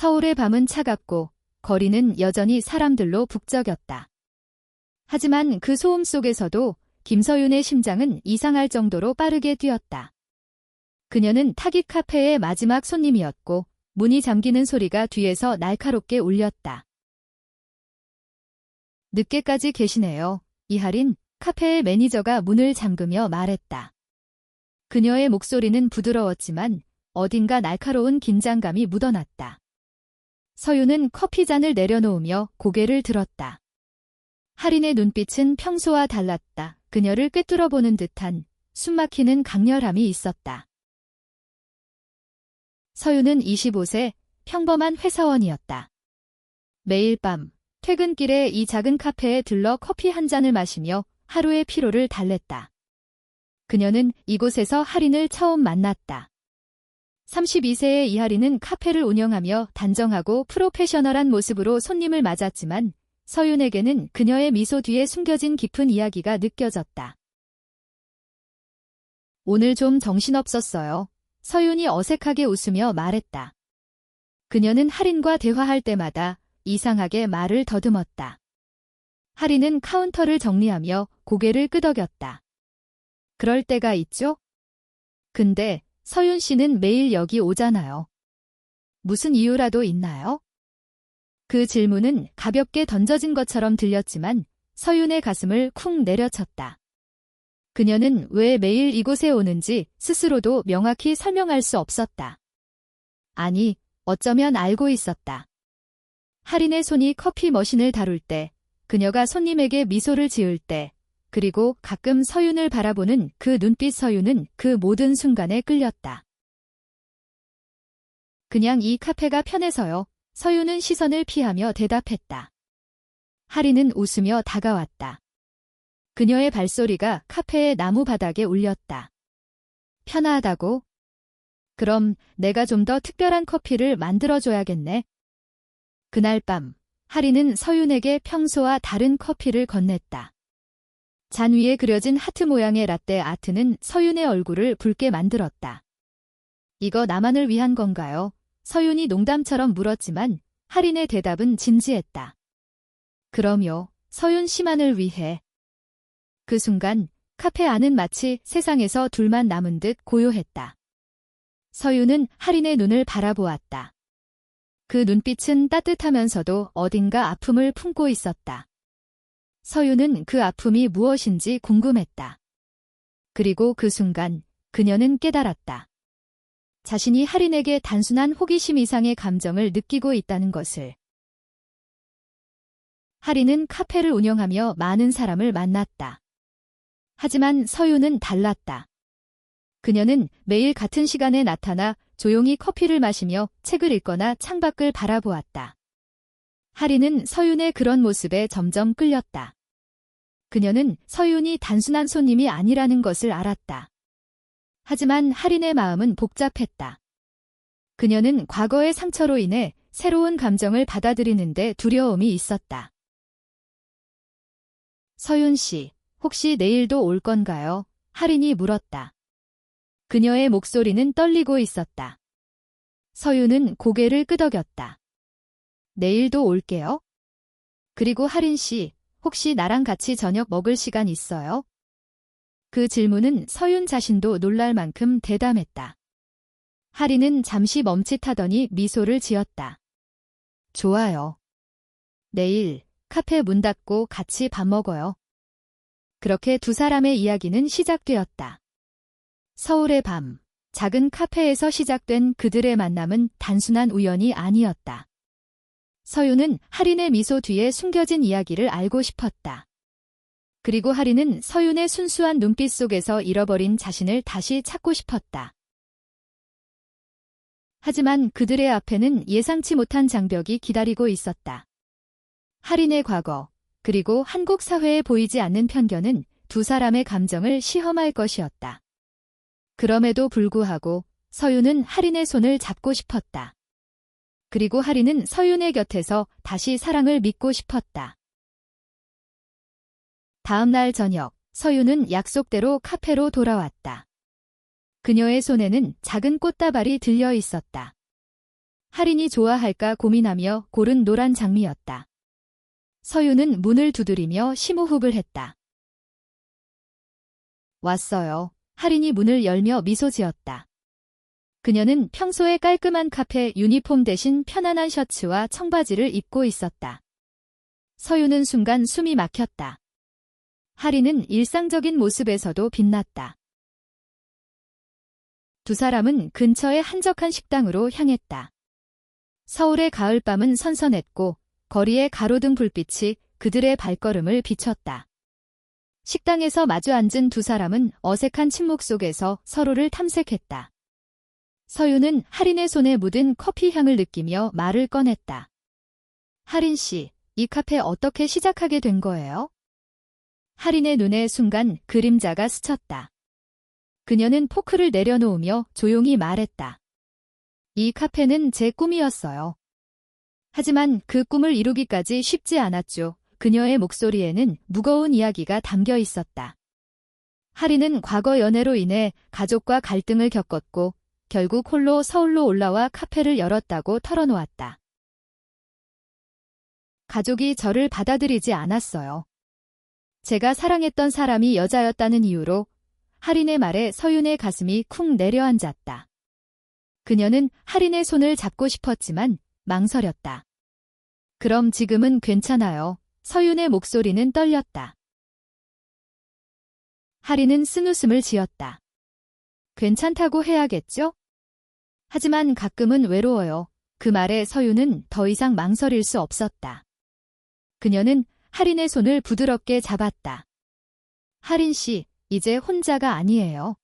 서울의 밤은 차갑고 거리는 여전히 사람들로 북적였다. 하지만 그 소음 속에서도 김서윤의 심장은 이상할 정도로 빠르게 뛰었다. 그녀는 타깃 카페의 마지막 손님이었고 문이 잠기는 소리가 뒤에서 날카롭게 울렸다. 늦게까지 계시네요. 이하린, 카페의 매니저가 문을 잠그며 말했다. 그녀의 목소리는 부드러웠지만 어딘가 날카로운 긴장감이 묻어났다. 서윤은 커피잔을 내려놓으며 고개를 들었다. 하린의 눈빛은 평소와 달랐다. 그녀를 꿰뚫어보는 듯한 숨막히는 강렬함이 있었다. 서윤은 25세, 평범한 회사원이었다. 매일 밤, 퇴근길에 이 작은 카페에 들러 커피 한 잔을 마시며 하루의 피로를 달랬다. 그녀는 이곳에서 하린을 처음 만났다. 32세의 이하린은 카페를 운영하며 단정하고 프로페셔널한 모습으로 손님을 맞았지만 서윤에게는 그녀의 미소 뒤에 숨겨진 깊은 이야기가 느껴졌다. 오늘 좀 정신없었어요. 서윤이 어색하게 웃으며 말했다. 그녀는 하린과 대화할 때마다 이상하게 말을 더듬었다. 하린은 카운터를 정리하며 고개를 끄덕였다. 그럴 때가 있죠? 근데 서윤 씨는 매일 여기 오잖아요. 무슨 이유라도 있나요? 그 질문은 가볍게 던져진 것처럼 들렸지만 서윤의 가슴을 쿵 내려쳤다. 그녀는 왜 매일 이곳에 오는지 스스로도 명확히 설명할 수 없었다. 아니, 어쩌면 알고 있었다. 하린의 손이 커피 머신을 다룰 때, 그녀가 손님에게 미소를 지을 때, 그리고 가끔 서윤을 바라보는 그 눈빛 서윤은 그 모든 순간에 끌렸다. 그냥 이 카페가 편해서요. 서윤은 시선을 피하며 대답했다. 하린은 웃으며 다가왔다. 그녀의 발소리가 카페의 나무 바닥에 울렸다. 편하다고? 그럼 내가 좀 더 특별한 커피를 만들어줘야겠네. 그날 밤, 하린은 서윤에게 평소와 다른 커피를 건넸다. 잔 위에 그려진 하트 모양의 라떼 아트는 서윤의 얼굴을 붉게 만들었다. 이거 나만을 위한 건가요? 서윤이 농담처럼 물었지만 하린의 대답은 진지했다. 그럼요, 서윤 씨만을 위해. 그 순간 카페 안은 마치 세상에서 둘만 남은 듯 고요했다. 서윤은 하린의 눈을 바라보았다. 그 눈빛은 따뜻하면서도 어딘가 아픔을 품고 있었다. 서윤은 그 아픔이 무엇인지 궁금했다. 그리고 그 순간 그녀는 깨달았다. 자신이 하린에게 단순한 호기심 이상의 감정을 느끼고 있다는 것을. 하린은 카페를 운영하며 많은 사람을 만났다. 하지만 서윤은 달랐다. 그녀는 매일 같은 시간에 나타나 조용히 커피를 마시며 책을 읽거나 창밖을 바라보았다. 하린은 서윤의 그런 모습에 점점 끌렸다. 그녀는 서윤이 단순한 손님이 아니라는 것을 알았다. 하지만 하린의 마음은 복잡했다. 그녀는 과거의 상처로 인해 새로운 감정을 받아들이는데 두려움이 있었다. 서윤 씨, 혹시 내일도 올 건가요? 하린이 물었다. 그녀의 목소리는 떨리고 있었다. 서윤은 고개를 끄덕였다. 내일도 올게요. 그리고 하린 씨, 혹시 나랑 같이 저녁 먹을 시간 있어요? 그 질문은 서윤 자신도 놀랄 만큼 대담했다. 하린은 잠시 멈칫하더니 미소를 지었다. 좋아요. 내일 카페 문 닫고 같이 밥 먹어요. 그렇게 두 사람의 이야기는 시작되었다. 서울의 밤, 작은 카페에서 시작된 그들의 만남은 단순한 우연이 아니었다. 서윤은 하린의 미소 뒤에 숨겨진 이야기를 알고 싶었다. 그리고 하린은 서윤의 순수한 눈빛 속에서 잃어버린 자신을 다시 찾고 싶었다. 하지만 그들의 앞에는 예상치 못한 장벽이 기다리고 있었다. 하린의 과거, 그리고 한국 사회에 보이지 않는 편견은 두 사람의 감정을 시험할 것이었다. 그럼에도 불구하고 서윤은 하린의 손을 잡고 싶었다. 그리고 하린은 서윤의 곁에서 다시 사랑을 믿고 싶었다. 다음 날 저녁, 서윤은 약속대로 카페로 돌아왔다. 그녀의 손에는 작은 꽃다발이 들려 있었다. 할인이 좋아할까 고민하며 고른 노란 장미였다. 서윤은 문을 두드리며 심호흡을 했다. 왔어요. 할인이 문을 열며 미소 지었다. 그녀는 평소에 깔끔한 카페 유니폼 대신 편안한 셔츠와 청바지를 입고 있었다. 서윤은 순간 숨이 막혔다. 할인은 일상적인 모습에서도 빛났다. 두 사람은 근처의 한적한 식당으로 향했다. 서울의 가을밤은 선선했고 거리의 가로등 불빛이 그들의 발걸음을 비췄다. 식당에서 마주 앉은 두 사람은 어색한 침묵 속에서 서로를 탐색했다. 서윤은 할인의 손에 묻은 커피 향을 느끼며 말을 꺼냈다. 할인 씨, 이 카페 어떻게 시작하게 된 거예요? 할인의 눈에 순간 그림자가 스쳤다. 그녀는 포크를 내려놓으며 조용히 말했다. 이 카페는 제 꿈이었어요. 하지만 그 꿈을 이루기까지 쉽지 않았죠. 그녀의 목소리에는 무거운 이야기가 담겨 있었다. 할인은 과거 연애로 인해 가족과 갈등을 겪었고 결국 홀로 서울로 올라와 카페를 열었다고 털어놓았다. 가족이 저를 받아들이지 않았어요. 제가 사랑했던 사람이 여자였다는 이유로. 할인의 말에 서윤의 가슴이 쿵 내려앉았다. 그녀는 할인의 손을 잡고 싶었지만 망설였다. 그럼 지금은 괜찮아요. 서윤의 목소리는 떨렸다. 할인은 쓴웃음을 지었다. 괜찮다고 해야겠죠? 하지만 가끔은 외로워요. 그 말에 서윤은 더 이상 망설일 수 없었다. 그녀는 할인의 손을 부드럽게 잡았다. 할인 씨, 이제 혼자가 아니에요.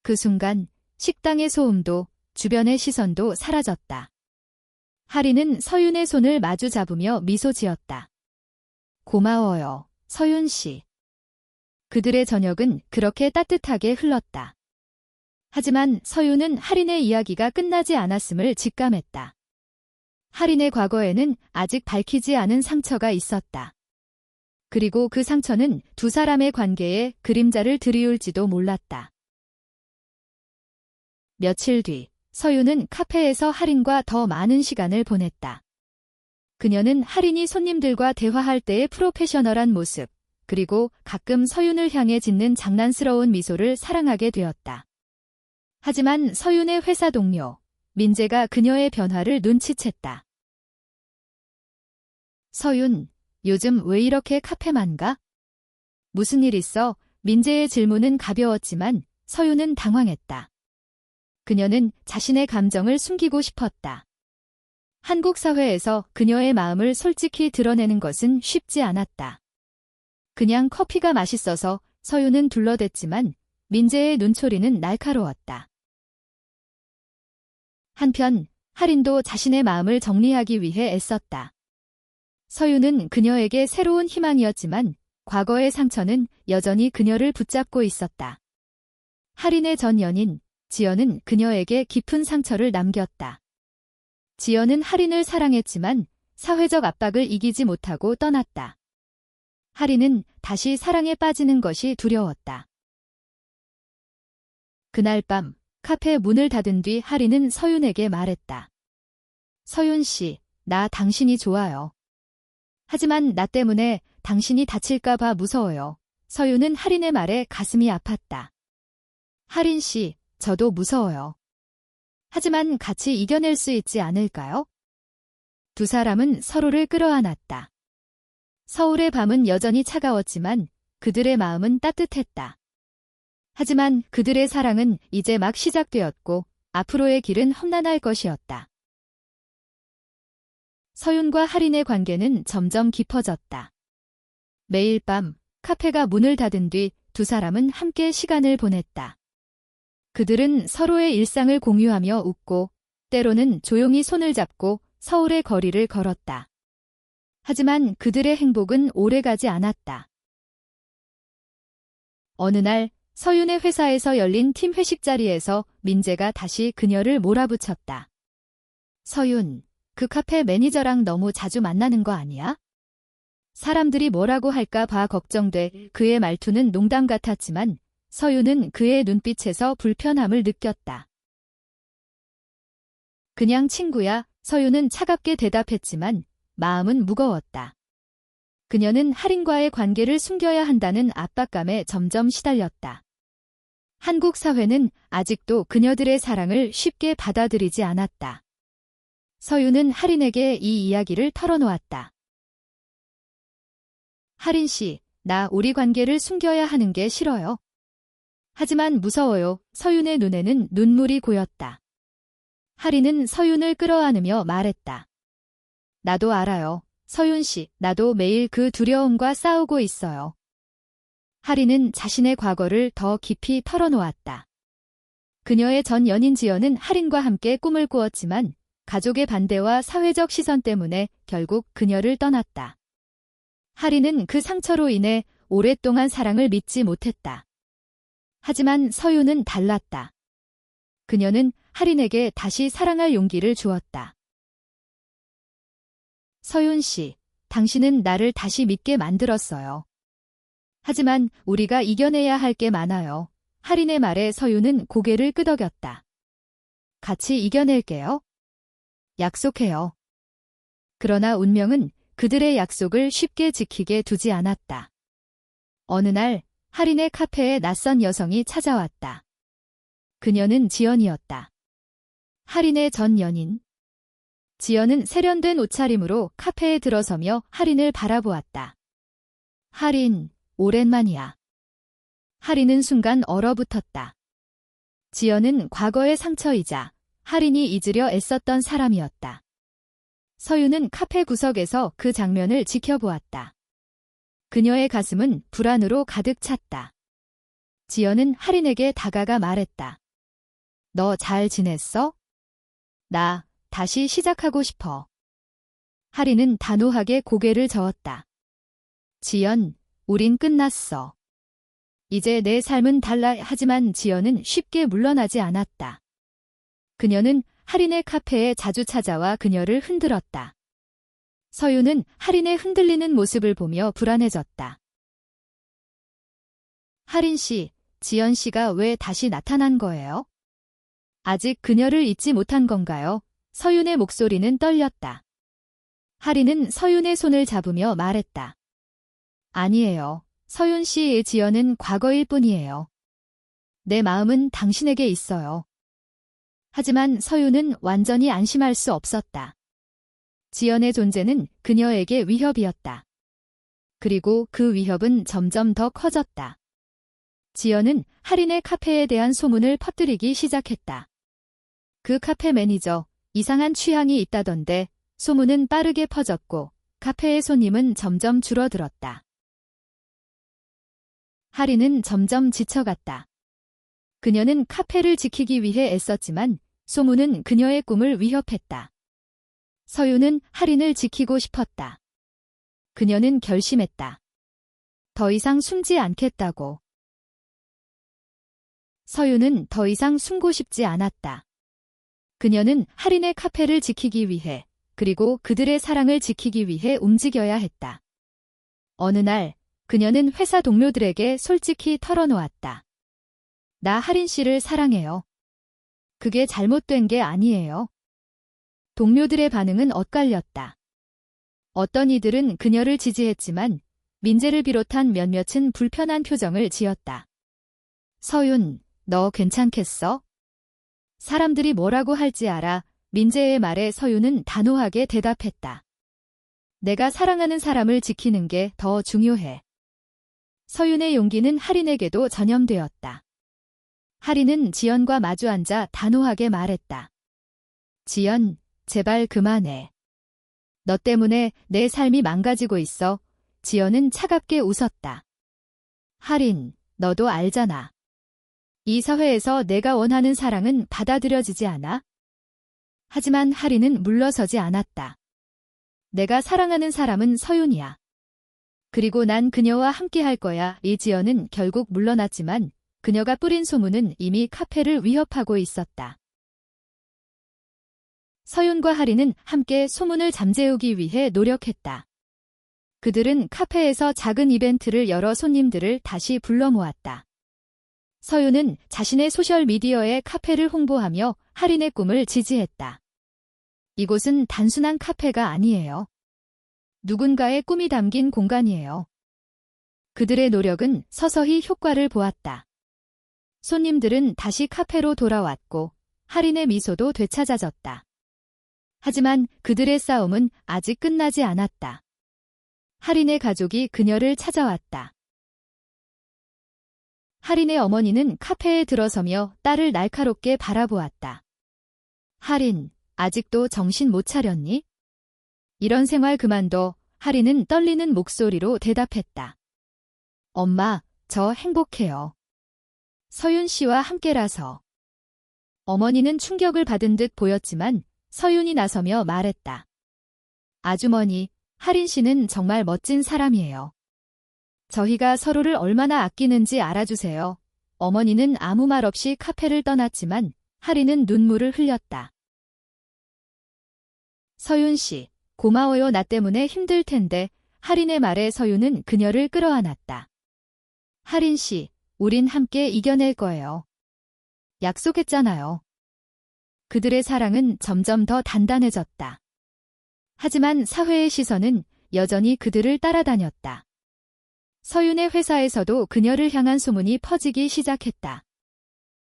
그 순간 식당의 소음도 주변의 시선도 사라졌다. 할인은 서윤의 손을 마주 잡으며 미소 지었다. 고마워요, 서윤 씨. 그들의 저녁은 그렇게 따뜻하게 흘렀다. 하지만 서윤은 할인의 이야기가 끝나지 않았음을 직감했다. 할인의 과거에는 아직 밝히지 않은 상처가 있었다. 그리고 그 상처는 두 사람의 관계에 그림자를 드리울지도 몰랐다. 며칠 뒤, 서윤은 카페에서 할인과 더 많은 시간을 보냈다. 그녀는 할인이 손님들과 대화할 때의 프로페셔널한 모습, 그리고 가끔 서윤을 향해 짓는 장난스러운 미소를 사랑하게 되었다. 하지만 서윤의 회사 동료, 민재가 그녀의 변화를 눈치챘다. 서윤, 요즘 왜 이렇게 카페만 가? 무슨 일 있어? 민재의 질문은 가벼웠지만 서윤은 당황했다. 그녀는 자신의 감정을 숨기고 싶었다. 한국 사회에서 그녀의 마음을 솔직히 드러내는 것은 쉽지 않았다. 그냥 커피가 맛있어서 서윤은 둘러댔지만 민재의 눈초리는 날카로웠다. 한편 할인도 자신의 마음을 정리하기 위해 애썼다. 서윤은 그녀에게 새로운 희망이었지만 과거의 상처는 여전히 그녀를 붙잡고 있었다. 할인의 전 연인, 지연은 그녀에게 깊은 상처를 남겼다. 지연은 할인을 사랑했지만 사회적 압박을 이기지 못하고 떠났다. 할인은 다시 사랑에 빠지는 것이 두려웠다. 그날 밤 카페 문을 닫은 뒤 할인은 서윤에게 말했다. 서윤 씨, 나 당신이 좋아요. 하지만 나 때문에 당신이 다칠까 봐 무서워요. 서윤은 할인의 말에 가슴이 아팠다. 할인 씨, 저도 무서워요. 하지만 같이 이겨낼 수 있지 않을까요? 두 사람은 서로를 끌어안았다. 서울의 밤은 여전히 차가웠지만 그들의 마음은 따뜻했다. 하지만 그들의 사랑은 이제 막 시작되었고 앞으로의 길은 험난할 것이었다. 서윤과 할인의 관계는 점점 깊어졌다. 매일 밤 카페가 문을 닫은 뒤 두 사람은 함께 시간을 보냈다. 그들은 서로의 일상을 공유하며 웃고 때로는 조용히 손을 잡고 서울의 거리를 걸었다. 하지만 그들의 행복은 오래가지 않았다. 어느 날 서윤의 회사에서 열린 팀 회식 자리에서 민재가 다시 그녀를 몰아붙였다. 서윤, 그 카페 매니저랑 너무 자주 만나는 거 아니야? 사람들이 뭐라고 할까 봐 걱정돼. 그의 말투는 농담 같았지만 서윤은 그의 눈빛에서 불편함을 느꼈다. 그냥 친구야, 서윤은 차갑게 대답했지만 마음은 무거웠다. 그녀는 할인과의 관계를 숨겨야 한다는 압박감에 점점 시달렸다. 한국 사회는 아직도 그녀들의 사랑을 쉽게 받아들이지 않았다. 서윤은 할인에게 이 이야기를 털어놓았다. 할인 씨, 나 우리 관계를 숨겨야 하는 게 싫어요. 하지만 무서워요. 서윤의 눈에는 눈물이 고였다. 할인은 서윤을 끌어안으며 말했다. 나도 알아요. 서윤 씨, 나도 매일 그 두려움과 싸우고 있어요. 할인은 자신의 과거를 더 깊이 털어놓았다. 그녀의 전 연인 지연은 할인과 함께 꿈을 꾸었지만 가족의 반대와 사회적 시선 때문에 결국 그녀를 떠났다. 할인은 그 상처로 인해 오랫동안 사랑을 믿지 못했다. 하지만 서윤은 달랐다. 그녀는 할인에게 다시 사랑할 용기를 주었다. 서윤 씨, 당신은 나를 다시 믿게 만들었어요. 하지만 우리가 이겨내야 할 게 많아요. 할인의 말에 서윤은 고개를 끄덕였다. 같이 이겨낼게요. 약속해요. 그러나 운명은 그들의 약속을 쉽게 지키게 두지 않았다. 어느 날 할인의 카페에 낯선 여성이 찾아왔다. 그녀는 지연이었다. 할인의 전 연인. 지연은 세련된 옷차림으로 카페에 들어서며 할인을 바라보았다. 할인, 오랜만이야. 할인은 순간 얼어붙었다. 지연은 과거의 상처이자 할인이 잊으려 애썼던 사람이었다. 서윤은 카페 구석에서 그 장면을 지켜보았다. 그녀의 가슴은 불안으로 가득 찼다. 지연은 할인에게 다가가 말했다. 너 잘 지냈어? 나 다시 시작하고 싶어. 할인은 단호하게 고개를 저었다. 지연, 우린 끝났어. 이제 내 삶은 달라. 하지만 지연은 쉽게 물러나지 않았다. 그녀는 할인의 카페에 자주 찾아와 그녀를 흔들었다. 서윤은 할인의 흔들리는 모습을 보며 불안해졌다. 할인 씨, 지연 씨가 왜 다시 나타난 거예요? 아직 그녀를 잊지 못한 건가요? 서윤의 목소리는 떨렸다. 할인은 서윤의 손을 잡으며 말했다. 아니에요. 서윤 씨의 지연은 과거일 뿐이에요. 내 마음은 당신에게 있어요. 하지만 서윤은 완전히 안심할 수 없었다. 지연의 존재는 그녀에게 위협이었다. 그리고 그 위협은 점점 더 커졌다. 지연은 할인의 카페에 대한 소문을 퍼뜨리기 시작했다. 그 카페 매니저, 이상한 취향이 있다던데 소문은 빠르게 퍼졌고 카페의 손님은 점점 줄어들었다. 할인은 점점 지쳐갔다. 그녀는 카페를 지키기 위해 애썼지만 소문은 그녀의 꿈을 위협했다. 서윤은 할인을 지키고 싶었다. 그녀는 결심했다. 더 이상 숨지 않겠다고. 서윤은 더 이상 숨고 싶지 않았다. 그녀는 할인의 카페를 지키기 위해, 그리고 그들의 사랑을 지키기 위해 움직여야 했다. 어느 날, 그녀는 회사 동료들에게 솔직히 털어놓았다. 나 할인 씨를 사랑해요. 그게 잘못된 게 아니에요. 동료들의 반응은 엇갈렸다. 어떤 이들은 그녀를 지지했지만 민재를 비롯한 몇몇은 불편한 표정을 지었다. 서윤, 너 괜찮겠어? 사람들이 뭐라고 할지 알아. 민재의 말에 서윤은 단호하게 대답했다. 내가 사랑하는 사람을 지키는 게 더 중요해. 서윤의 용기는 할인에게도 전염되었다. 할인은 지연과 마주 앉아 단호하게 말했다. 지연, 제발 그만해. 너 때문에 내 삶이 망가지고 있어. 지연은 차갑게 웃었다. 할인, 너도 알잖아. 이 사회에서 내가 원하는 사랑은 받아들여지지 않아? 하지만 할인은 물러서지 않았다. 내가 사랑하는 사람은 서윤이야. 그리고 난 그녀와 함께 할 거야. 이지연은 결국 물러났지만 그녀가 뿌린 소문은 이미 카페를 위협하고 있었다. 서윤과 할인은 함께 소문을 잠재우기 위해 노력했다. 그들은 카페에서 작은 이벤트를 열어 손님들을 다시 불러 모았다. 서윤은 자신의 소셜미디어에 카페를 홍보하며 할인의 꿈을 지지했다. 이곳은 단순한 카페가 아니에요. 누군가의 꿈이 담긴 공간이에요. 그들의 노력은 서서히 효과를 보았다. 손님들은 다시 카페로 돌아왔고 할인의 미소도 되찾아졌다. 하지만 그들의 싸움은 아직 끝나지 않았다. 할인의 가족이 그녀를 찾아왔다. 할인의 어머니는 카페에 들어서며 딸을 날카롭게 바라보았다. 할인, 아직도 정신 못 차렸니? 이런 생활 그만둬. 할인은 떨리는 목소리로 대답했다. 엄마, 저 행복해요. 서윤 씨와 함께라서. 어머니는 충격을 받은 듯 보였지만 서윤이 나서며 말했다. 아주머니, 할인 씨는 정말 멋진 사람이에요. 저희가 서로를 얼마나 아끼는지 알아주세요. 어머니는 아무 말 없이 카페를 떠났지만 할인은 눈물을 흘렸다. 서윤 씨, 고마워요. 나 때문에 힘들 텐데. 할인의 말에 서윤은 그녀를 끌어안았다. 할인 씨, 우린 함께 이겨낼 거예요. 약속했잖아요. 그들의 사랑은 점점 더 단단해졌다. 하지만 사회의 시선은 여전히 그들을 따라다녔다. 서윤의 회사에서도 그녀를 향한 소문이 퍼지기 시작했다.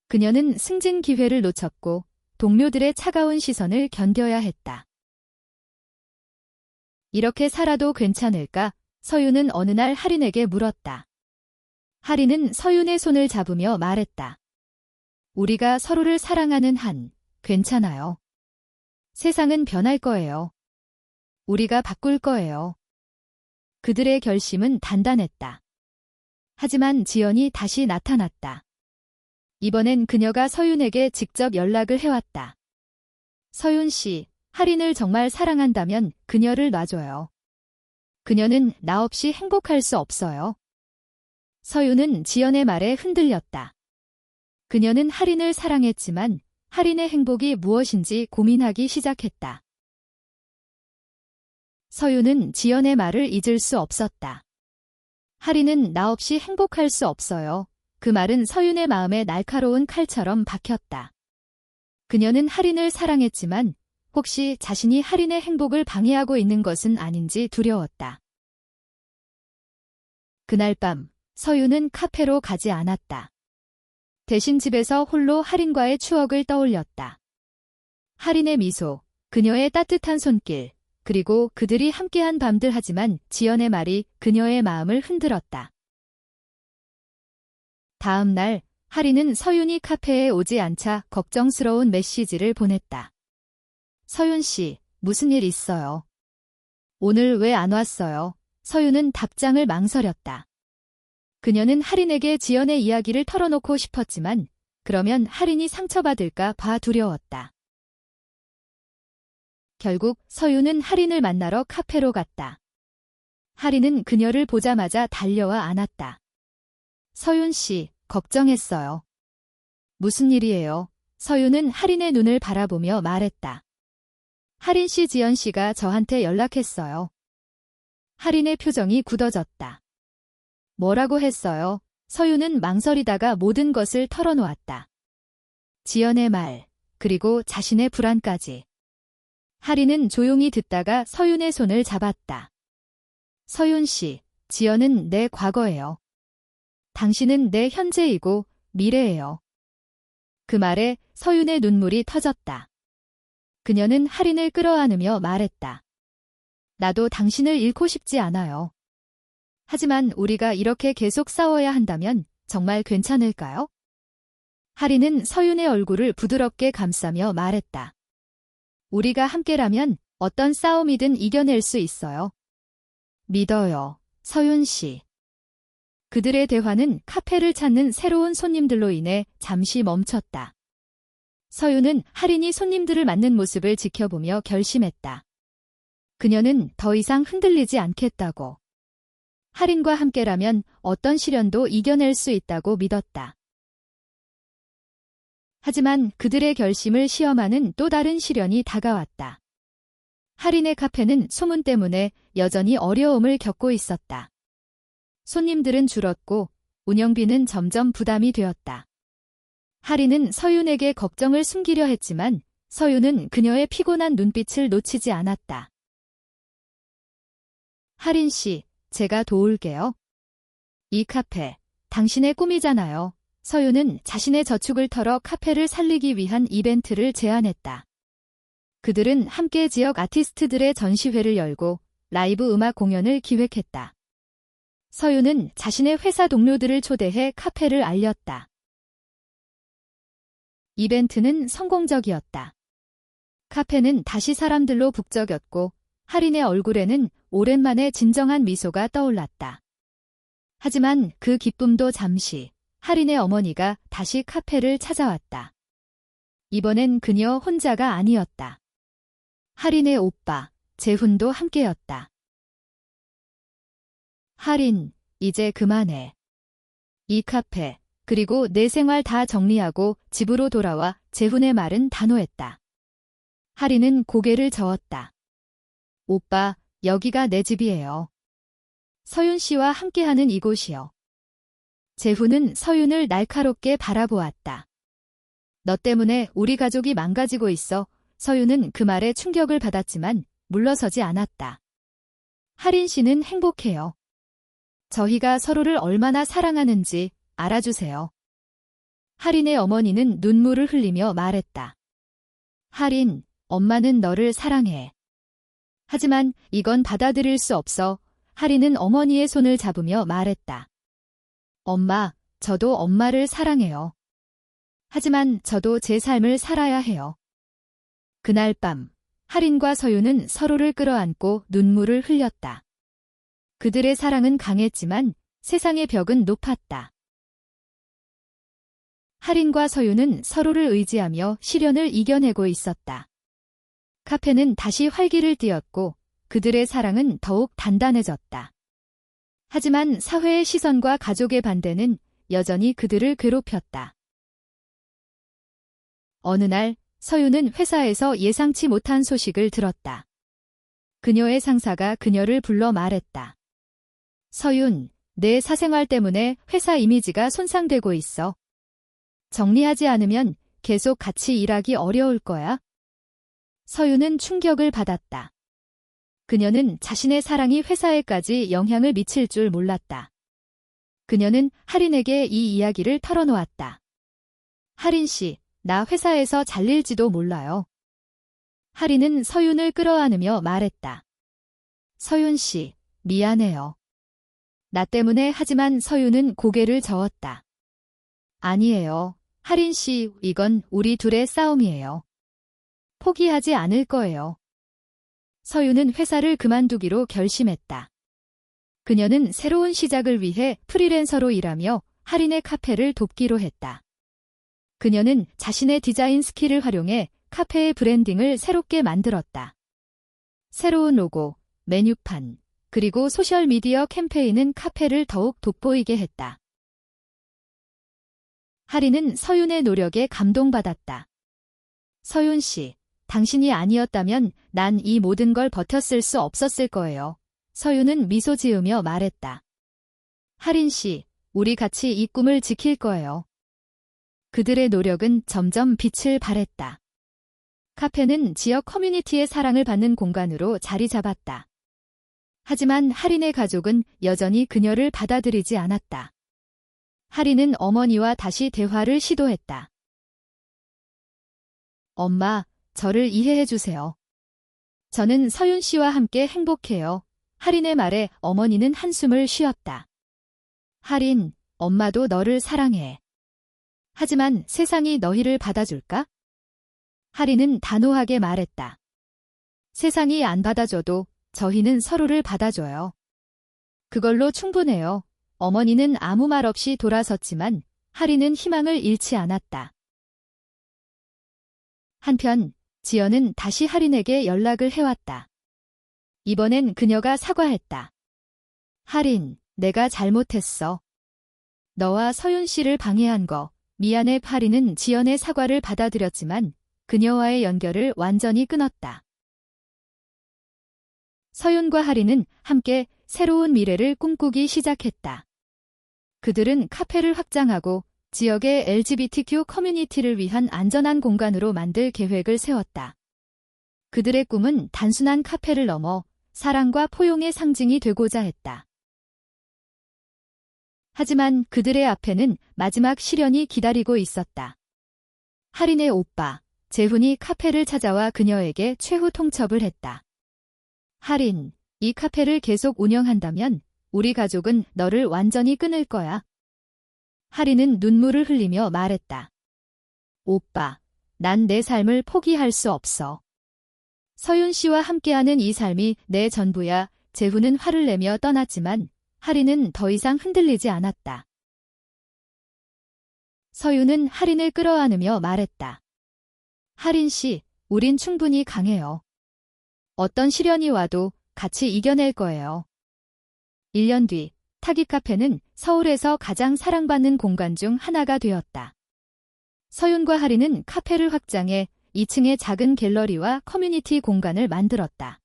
그녀는 승진 기회를 놓쳤고 동료들의 차가운 시선을 견뎌야 했다. 이렇게 살아도 괜찮을까? 서윤은 어느 날 할인에게 물었다. 할인은 서윤의 손을 잡으며 말했다. 우리가 서로를 사랑하는 한, 괜찮아요. 세상은 변할 거예요. 우리가 바꿀 거예요. 그들의 결심은 단단했다. 하지만 지연이 다시 나타났다. 이번엔 그녀가 서윤에게 직접 연락을 해왔다. 서윤 씨, 할인을 정말 사랑한다면 그녀를 놔줘요. 그녀는 나 없이 행복할 수 없어요. 서윤은 지연의 말에 흔들렸다. 그녀는 할인을 사랑했지만 할인의 행복이 무엇인지 고민하기 시작했다. 서윤은 지연의 말을 잊을 수 없었다. 할인은 나 없이 행복할 수 없어요. 그 말은 서윤의 마음에 날카로운 칼처럼 박혔다. 그녀는 할인을 사랑했지만 혹시 자신이 할인의 행복을 방해하고 있는 것은 아닌지 두려웠다. 그날 밤, 서윤은 카페로 가지 않았다. 대신 집에서 홀로 할인과의 추억을 떠올렸다. 할인의 미소, 그녀의 따뜻한 손길, 그리고 그들이 함께한 밤들. 하지만 지연의 말이 그녀의 마음을 흔들었다. 다음 날, 할인은 서윤이 카페에 오지 않자 걱정스러운 메시지를 보냈다. 서윤 씨, 무슨 일 있어요? 오늘 왜 안 왔어요? 서윤은 답장을 망설였다. 그녀는 할인에게 지연의 이야기를 털어놓고 싶었지만 그러면 할인이 상처받을까 봐 두려웠다. 결국 서윤은 할인을 만나러 카페로 갔다. 할인은 그녀를 보자마자 달려와 안았다. 서윤 씨, 걱정했어요. 무슨 일이에요? 서윤은 할인의 눈을 바라보며 말했다. 할인 씨, 지연 씨가 저한테 연락했어요. 할인의 표정이 굳어졌다. 뭐라고 했어요? 서윤은 망설이다가 모든 것을 털어놓았다. 지연의 말, 그리고 자신의 불안까지. 할인은 조용히 듣다가 서윤의 손을 잡았다. 서윤 씨, 지연은 내 과거예요. 당신은 내 현재이고 미래예요. 그 말에 서윤의 눈물이 터졌다. 그녀는 할인을 끌어안으며 말했다. 나도 당신을 잃고 싶지 않아요. 하지만 우리가 이렇게 계속 싸워야 한다면 정말 괜찮을까요? 할인은 서윤의 얼굴을 부드럽게 감싸며 말했다. 우리가 함께라면 어떤 싸움이든 이겨낼 수 있어요. 믿어요, 서윤 씨. 그들의 대화는 카페를 찾는 새로운 손님들로 인해 잠시 멈췄다. 서윤은 할인이 손님들을 맞는 모습을 지켜보며 결심했다. 그녀는 더 이상 흔들리지 않겠다고. 할인과 함께라면 어떤 시련도 이겨낼 수 있다고 믿었다. 하지만 그들의 결심을 시험하는 또 다른 시련이 다가왔다. 할인의 카페는 소문 때문에 여전히 어려움을 겪고 있었다. 손님들은 줄었고 운영비는 점점 부담이 되었다. 할인은 서윤에게 걱정을 숨기려 했지만 서윤은 그녀의 피곤한 눈빛을 놓치지 않았다. 하린 씨, 제가 도울게요. 이 카페, 당신의 꿈이잖아요. 서윤은 자신의 저축을 털어 카페를 살리기 위한 이벤트를 제안했다. 그들은 함께 지역 아티스트들의 전시회를 열고 라이브 음악 공연을 기획했다. 서윤은 자신의 회사 동료들을 초대해 카페를 알렸다. 이벤트는 성공적이었다. 카페는 다시 사람들로 북적였고 하린의 얼굴에는 오랜만에 진정한 미소가 떠올랐다. 하지만 그 기쁨도 잠시, 하린의 어머니가 다시 카페를 찾아왔다. 이번엔 그녀 혼자가 아니었다. 하린의 오빠, 재훈도 함께였다. 하린, 이제 그만해. 이 카페, 그리고 내 생활 다 정리하고 집으로 돌아와. 재훈의 말은 단호했다. 하린은 고개를 저었다. 오빠, 여기가 내 집이에요. 서윤 씨와 함께하는 이곳이요. 재훈은 서윤을 날카롭게 바라보았다. 너 때문에 우리 가족이 망가지고 있어. 서윤은 그 말에 충격을 받았지만 물러서지 않았다. 하린 씨는 행복해요. 저희가 서로를 얼마나 사랑하는지 알아주세요. 하린의 어머니는 눈물을 흘리며 말했다. 하린, 엄마는 너를 사랑해. 하지만 이건 받아들일 수 없어. 하린은 어머니의 손을 잡으며 말했다. 엄마, 저도 엄마를 사랑해요. 하지만 저도 제 삶을 살아야 해요. 그날 밤, 하린과 서윤은 서로를 끌어안고 눈물을 흘렸다. 그들의 사랑은 강했지만 세상의 벽은 높았다. 하린과 서윤은 서로를 의지하며 시련을 이겨내고 있었다. 카페는 다시 활기를 띠었고 그들의 사랑은 더욱 단단해졌다. 하지만 사회의 시선과 가족의 반대는 여전히 그들을 괴롭혔다. 어느 날 서윤은 회사에서 예상치 못한 소식을 들었다. 그녀의 상사가 그녀를 불러 말했다. 서윤, 내 사생활 때문에 회사 이미지가 손상되고 있어. 정리하지 않으면 계속 같이 일하기 어려울 거야. 서윤은 충격을 받았다. 그녀는 자신의 사랑이 회사에까지 영향을 미칠 줄 몰랐다. 그녀는 하린에게 이 이야기를 털어놓았다. 하린 씨, 나 회사에서 잘릴지도 몰라요. 하린은 서윤을 끌어안으며 말했다. 서윤 씨, 미안해요. 나 때문에. 하지만 서윤은 고개를 저었다. 아니에요. 하린 씨, 이건 우리 둘의 싸움이에요. 포기하지 않을 거예요. 서윤은 회사를 그만두기로 결심했다. 그녀는 새로운 시작을 위해 프리랜서로 일하며 하린의 카페를 돕기로 했다. 그녀는 자신의 디자인 스킬을 활용해 카페의 브랜딩을 새롭게 만들었다. 새로운 로고, 메뉴판, 그리고 소셜미디어 캠페인은 카페를 더욱 돋보이게 했다. 하린은 서윤의 노력에 감동받았다. 서윤 씨, 당신이 아니었다면 난 이 모든 걸 버텼을 수 없었을 거예요. 서윤은 미소 지으며 말했다. 하린 씨, 우리 같이 이 꿈을 지킬 거예요. 그들의 노력은 점점 빛을 발했다. 카페는 지역 커뮤니티의 사랑을 받는 공간으로 자리 잡았다. 하지만 하린의 가족은 여전히 그녀를 받아들이지 않았다. 하린은 어머니와 다시 대화를 시도했다. 엄마, 저를 이해해 주세요. 저는 서윤 씨와 함께 행복해요. 하린의 말에 어머니는 한숨을 쉬었다. 하린, 엄마도 너를 사랑해. 하지만 세상이 너희를 받아줄까? 하린은 단호하게 말했다. 세상이 안 받아줘도 저희는 서로를 받아줘요. 그걸로 충분해요. 어머니는 아무 말 없이 돌아섰지만 하린은 희망을 잃지 않았다. 한편 지연은 다시 하린에게 연락을 해왔다. 이번엔 그녀가 사과했다. 하린, 내가 잘못했어. 너와 서윤 씨를 방해한 거 미안해. 하린은 지연의 사과를 받아들였지만 그녀와의 연결을 완전히 끊었다. 서윤과 하린은 함께 새로운 미래를 꿈꾸기 시작했다. 그들은 카페를 확장하고 지역의 LGBTQ 커뮤니티를 위한 안전한 공간으로 만들 계획을 세웠다. 그들의 꿈은 단순한 카페를 넘어 사랑과 포용의 상징이 되고자 했다. 하지만 그들의 앞에는 마지막 시련이 기다리고 있었다. 할인의 오빠, 재훈이 카페를 찾아와 그녀에게 최후 통첩을 했다. 할인, 이 카페를 계속 운영한다면 우리 가족은 너를 완전히 끊을 거야. 할인은 눈물을 흘리며 말했다. 오빠, 난 내 삶을 포기할 수 없어. 서윤 씨와 함께하는 이 삶이 내 전부야. 재훈은 화를 내며 떠났지만 할인은 더 이상 흔들리지 않았다. 서윤은 할인을 끌어안으며 말했다. 할인 씨, 우린 충분히 강해요. 어떤 시련이 와도 같이 이겨낼 거예요. 1년 뒤, 타깃 카페는 서울에서 가장 사랑받는 공간 중 하나가 되었다. 서윤과 할인은 카페를 확장해 2층에 작은 갤러리와 커뮤니티 공간을 만들었다.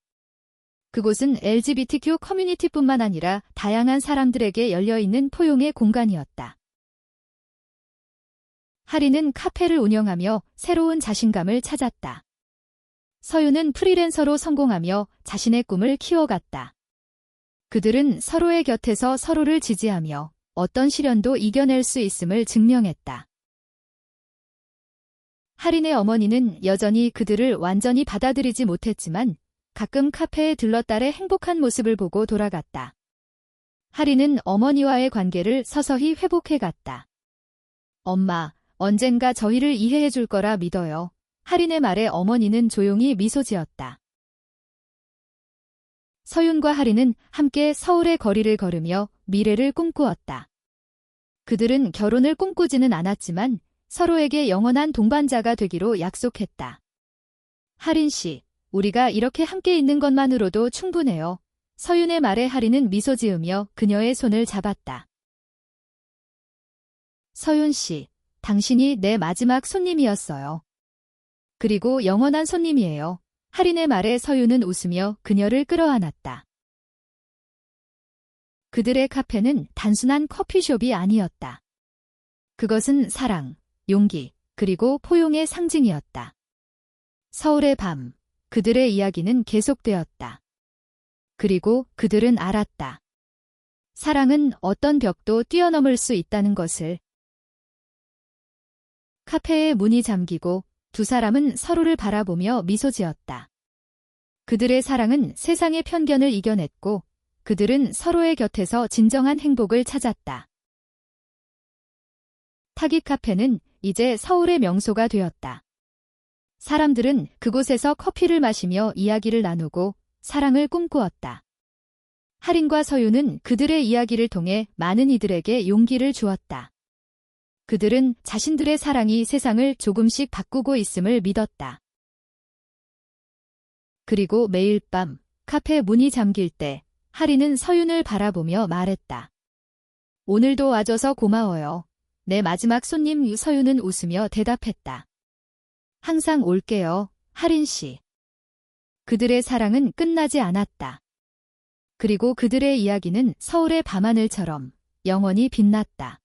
그곳은 LGBTQ 커뮤니티뿐만 아니라 다양한 사람들에게 열려있는 포용의 공간이었다. 할인은 카페를 운영하며 새로운 자신감을 찾았다. 서윤은 프리랜서로 성공하며 자신의 꿈을 키워갔다. 그들은 서로의 곁에서 서로를 지지하며 어떤 시련도 이겨낼 수 있음을 증명했다. 할인의 어머니는 여전히 그들을 완전히 받아들이지 못했지만 가끔 카페에 들러 딸의 행복한 모습을 보고 돌아갔다. 할인은 어머니와의 관계를 서서히 회복해갔다. 엄마, 언젠가 저희를 이해해 줄 거라 믿어요. 할인의 말에 어머니는 조용히 미소 지었다. 서윤과 할인은 함께 서울의 거리를 걸으며 미래를 꿈꾸었다. 그들은 결혼을 꿈꾸지는 않았지만 서로에게 영원한 동반자가 되기로 약속했다. 할인 씨, 우리가 이렇게 함께 있는 것만으로도 충분해요. 서윤의 말에 할인은 미소 지으며 그녀의 손을 잡았다. 서윤 씨, 당신이 내 마지막 손님이었어요. 그리고 영원한 손님이에요. 할인의 말에 서윤은 웃으며 그녀를 끌어안았다. 그들의 카페는 단순한 커피숍이 아니었다. 그것은 사랑, 용기, 그리고 포용의 상징이었다. 서울의 밤, 그들의 이야기는 계속되었다. 그리고 그들은 알았다. 사랑은 어떤 벽도 뛰어넘을 수 있다는 것을. 카페의 문이 잠기고 두 사람은 서로를 바라보며 미소 지었다. 그들의 사랑은 세상의 편견을 이겨냈고 그들은 서로의 곁에서 진정한 행복을 찾았다. 타깃 카페는 이제 서울의 명소가 되었다. 사람들은 그곳에서 커피를 마시며 이야기를 나누고 사랑을 꿈꾸었다. 할인과 서윤은 그들의 이야기를 통해 많은 이들에게 용기를 주었다. 그들은 자신들의 사랑이 세상을 조금씩 바꾸고 있음을 믿었다. 그리고 매일 밤 카페 문이 잠길 때 할인은 서윤을 바라보며 말했다. 오늘도 와줘서 고마워요. 내 마지막 손님. 서윤은 웃으며 대답했다. 항상 올게요, 할인 씨. 그들의 사랑은 끝나지 않았다. 그리고 그들의 이야기는 서울의 밤하늘처럼 영원히 빛났다.